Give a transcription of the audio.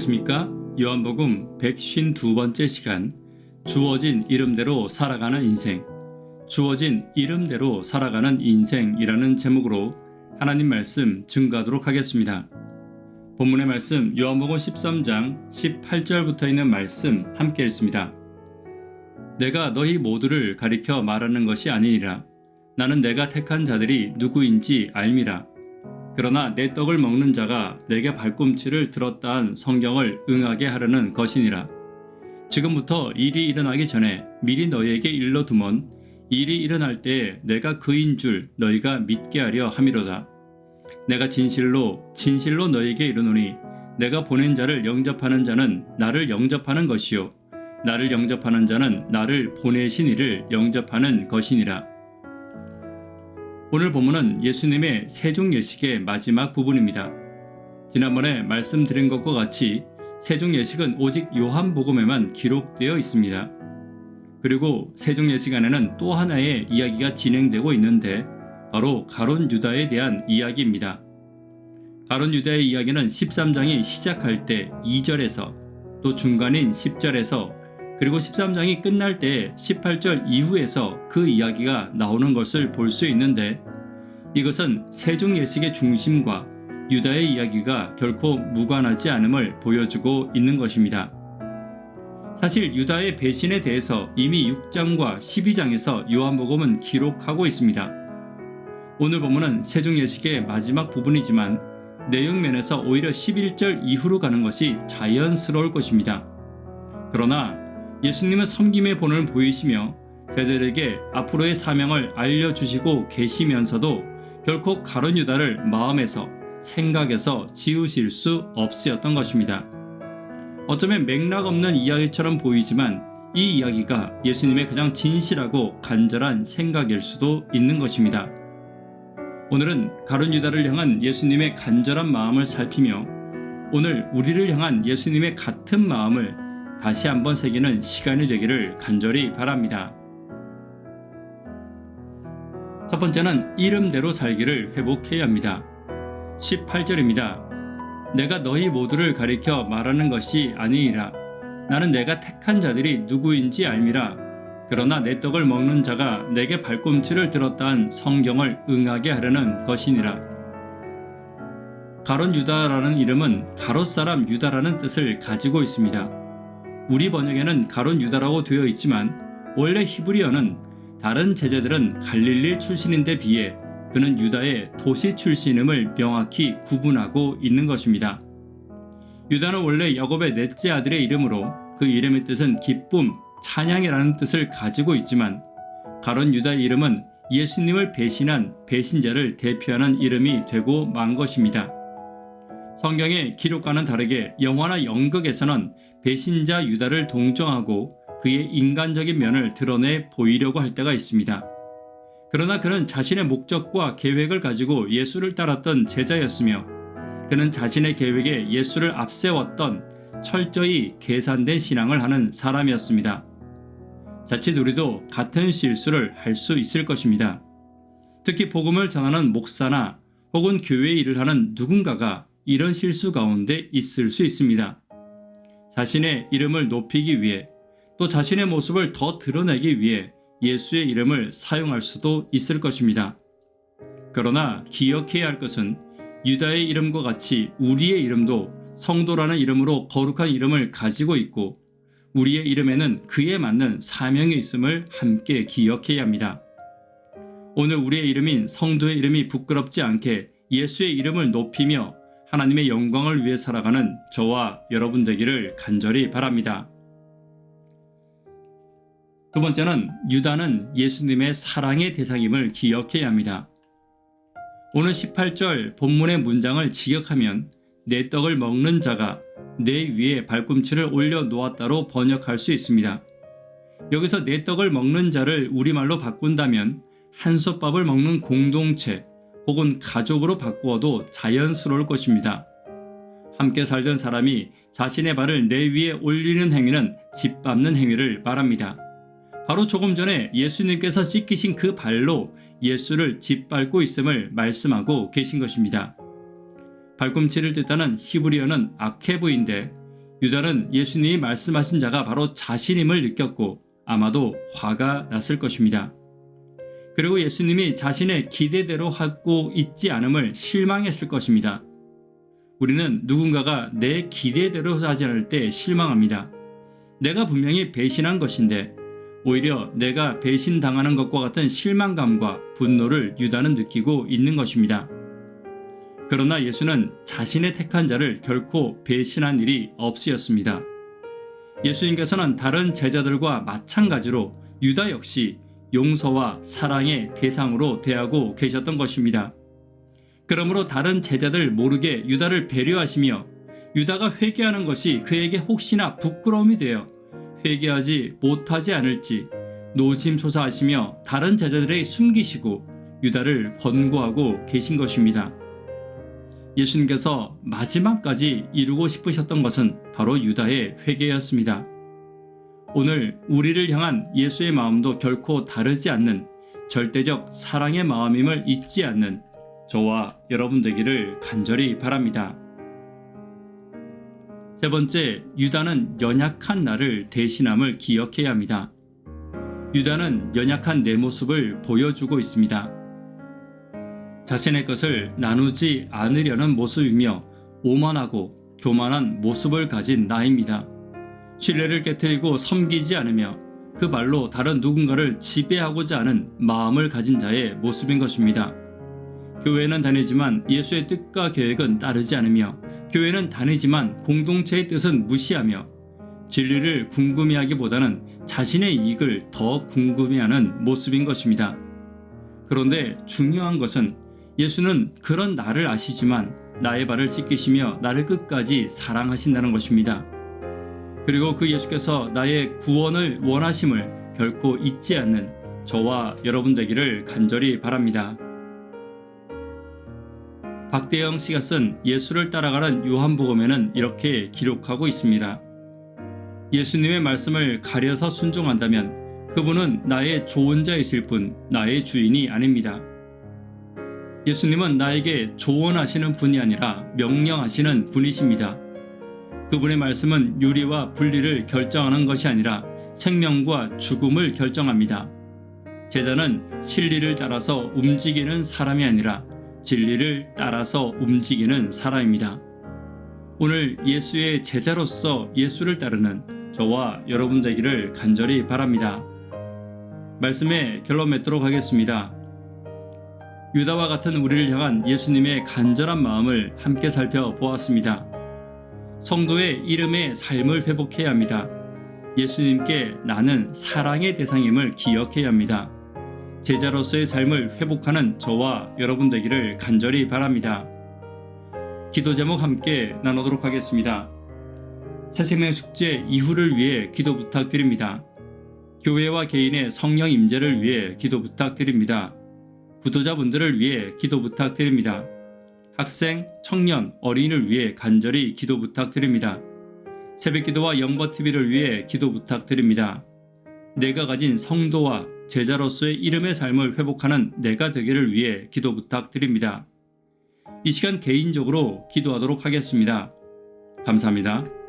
안녕하십니까? 요한복음 152번째 시간, 주어진 이름대로 살아가는 인생, 주어진 이름대로 살아가는 인생이라는 제목으로 하나님 말씀 증거하도록 하겠습니다. 본문의 말씀 요한복음 13장 18절부터 있는 말씀 함께 읽습니다. 내가 너희 모두를 가리켜 말하는 것이 아니니라. 나는 내가 택한 자들이 누구인지 알미라. 그러나 내 떡을 먹는 자가 내게 발꿈치를 들었다 한 성경을 응하게 하려는 것이니라. 지금부터 일이 일어나기 전에 미리 너희에게 일러두면 일이 일어날 때에 내가 그인 줄 너희가 믿게 하려 함이로다. 내가 진실로 너희에게 이르노니 내가 보낸 자를 영접하는 자는 나를 영접하는 것이요 나를 영접하는 자는 나를 보내신 이를 영접하는 것이니라. 오늘 본문은 예수님의 세종예식의 마지막 부분입니다. 지난번에 말씀드린 것과 같이 세종예식은 오직 요한복음에만 기록되어 있습니다. 그리고 세종예식 안에는 또 하나의 이야기가 진행되고 있는데 바로 가룟 유다에 대한 이야기입니다. 가룟 유다의 이야기는 13장이 시작할 때 2절에서 또 중간인 10절에서 그리고 13장이 끝날 때 18절 이후에서 그 이야기가 나오는 것을 볼 수 있는데 이것은 세종예식의 중심과 유다의 이야기가 결코 무관하지 않음을 보여주고 있는 것입니다. 사실 유다의 배신에 대해서 이미 6장과 12장에서 요한복음은 기록하고 있습니다. 오늘 본문은 세종예식의 마지막 부분이지만 내용면에서 오히려 11절 이후로 가는 것이 자연스러울 것입니다. 그러나 예수님은 섬김의 본을 보이시며 제자들에게 앞으로의 사명을 알려주시고 계시면서도 결코 가룟 유다를 마음에서 생각에서 지우실 수 없으셨던 것입니다. 어쩌면 맥락 없는 이야기처럼 보이지만 이 이야기가 예수님의 가장 진실하고 간절한 생각일 수도 있는 것입니다. 오늘은 가룟 유다를 향한 예수님의 간절한 마음을 살피며 오늘 우리를 향한 예수님의 같은 마음을 다시 한번 새기는 시간이 되기를 간절히 바랍니다. 첫 번째는 이름대로 살기를 회복해야 합니다. 18절입니다. 내가 너희 모두를 가리켜 말하는 것이 아니니라. 나는 내가 택한 자들이 누구인지 알미라. 그러나 내 떡을 먹는 자가 내게 발꿈치를 들었다 한 성경을 응하게 하려는 것이니라. 가룟 유다라는 이름은 가롯 사람 유다라는 뜻을 가지고 있습니다. 우리 번역에는 가룟 유다라고 되어 있지만 원래 히브리어는 다른 제자들은 갈릴리 출신인데 비해 그는 유다의 도시 출신임을 명확히 구분하고 있는 것입니다. 유다는 원래 야곱의 넷째 아들의 이름으로 그 이름의 뜻은 기쁨, 찬양이라는 뜻을 가지고 있지만 가룟 유다의 이름은 예수님을 배신한 배신자를 대표하는 이름이 되고 만 것입니다. 성경의 기록과는 다르게 영화나 연극에서는 배신자 유다를 동정하고 그의 인간적인 면을 드러내 보이려고 할 때가 있습니다. 그러나 그는 자신의 목적과 계획을 가지고 예수를 따랐던 제자였으며 그는 자신의 계획에 예수를 앞세웠던 철저히 계산된 신앙을 하는 사람이었습니다. 자칫 우리도 같은 실수를 할 수 있을 것입니다. 특히 복음을 전하는 목사나 혹은 교회 일을 하는 누군가가 이런 실수 가운데 있을 수 있습니다. 자신의 이름을 높이기 위해 또 자신의 모습을 더 드러내기 위해 예수의 이름을 사용할 수도 있을 것입니다. 그러나 기억해야 할 것은 유다의 이름과 같이 우리의 이름도 성도라는 이름으로 거룩한 이름을 가지고 있고 우리의 이름에는 그에 맞는 사명이 있음을 함께 기억해야 합니다. 오늘 우리의 이름인 성도의 이름이 부끄럽지 않게 예수의 이름을 높이며 하나님의 영광을 위해 살아가는 저와 여러분 되기를 간절히 바랍니다. 두 번째는 유다는 예수님의 사랑의 대상임을 기억해야 합니다. 오늘 18절 본문의 문장을 직역하면 내 떡을 먹는 자가 내 위에 발꿈치를 올려 놓았다로 번역할 수 있습니다. 여기서 내 떡을 먹는 자를 우리말로 바꾼다면 한솥밥을 먹는 공동체 혹은 가족으로 바꾸어도 자연스러울 것입니다. 함께 살던 사람이 자신의 발을 내 위에 올리는 행위는 짓밟는 행위를 말합니다. 바로 조금 전에 예수님께서 씻기신 그 발로 예수를 짓밟고 있음을 말씀하고 계신 것입니다. 발꿈치를 뜻하는 히브리어는 아케브인데 유다는 예수님이 말씀하신 자가 바로 자신임을 느꼈고 아마도 화가 났을 것입니다. 그리고 예수님이 자신의 기대대로 하고 있지 않음을 실망했을 것입니다. 우리는 누군가가 내 기대대로 하지 않을 때 실망합니다. 내가 분명히 배신한 것인데 오히려 내가 배신당하는 것과 같은 실망감과 분노를 유다는 느끼고 있는 것입니다. 그러나 예수는 자신의 택한 자를 결코 배신한 일이 없으셨습니다. 예수님께서는 다른 제자들과 마찬가지로 유다 역시 용서와 사랑의 대상으로 대하고 계셨던 것입니다. 그러므로 다른 제자들 모르게 유다를 배려하시며 유다가 회개하는 것이 그에게 혹시나 부끄러움이 되어 회개하지 못하지 않을지 노심초사하시며 다른 제자들에게 숨기시고 유다를 권고하고 계신 것입니다. 예수님께서 마지막까지 이루고 싶으셨던 것은 바로 유다의 회개였습니다. 오늘 우리를 향한 예수의 마음도 결코 다르지 않는 절대적 사랑의 마음임을 잊지 않는 저와 여러분 되기를 간절히 바랍니다. 세 번째, 유다는 연약한 나를 대신함을 기억해야 합니다. 유다는 연약한 내 모습을 보여주고 있습니다. 자신의 것을 나누지 않으려는 모습이며 오만하고 교만한 모습을 가진 나입니다. 신뢰를 깨트리고 섬기지 않으며 그 발로 다른 누군가를 지배하고자 하는 마음을 가진 자의 모습인 것입니다. 교회는 다니지만 예수의 뜻과 계획은 따르지 않으며 교회는 다니지만 공동체의 뜻은 무시하며 진리를 궁금해하기보다는 자신의 이익을 더 궁금해하는 모습인 것입니다. 그런데 중요한 것은 예수는 그런 나를 아시지만 나의 발을 씻기시며 나를 끝까지 사랑하신다는 것입니다. 그리고 그 예수께서 나의 구원을 원하심을 결코 잊지 않는 저와 여러분 되기를 간절히 바랍니다. 박대영 씨가 쓴 예수를 따라가는 요한복음에는 이렇게 기록하고 있습니다. 예수님의 말씀을 가려서 순종한다면 그분은 나의 조언자이실 뿐 나의 주인이 아닙니다. 예수님은 나에게 조언하시는 분이 아니라 명령하시는 분이십니다. 그분의 말씀은 유리와 분리를 결정하는 것이 아니라 생명과 죽음을 결정합니다. 제자는 진리를 따라서 움직이는 사람이 아니라 진리를 따라서 움직이는 사람입니다. 오늘 예수의 제자로서 예수를 따르는 저와 여러분 되기를 간절히 바랍니다. 말씀에 결론 맺도록 하겠습니다. 유다와 같은 우리를 향한 예수님의 간절한 마음을 함께 살펴보았습니다. 성도의 이름의 삶을 회복해야 합니다. 예수님께 나는 사랑의 대상임을 기억해야 합니다. 제자로서의 삶을 회복하는 저와 여러분 되기를 간절히 바랍니다. 기도 제목 함께 나누도록 하겠습니다. 새생명 축제 이후를 위해 기도 부탁드립니다. 교회와 개인의 성령 임재를 위해 기도 부탁드립니다. 구도자분들을 위해 기도 부탁드립니다. 학생, 청년, 어린이를 위해 간절히 기도 부탁드립니다. 새벽기도와 영버TV를 위해 기도 부탁드립니다. 내가 가진 성도와 제자로서의 이름의 삶을 회복하는 내가 되기를 위해 기도 부탁드립니다. 이 시간 개인적으로 기도하도록 하겠습니다. 감사합니다.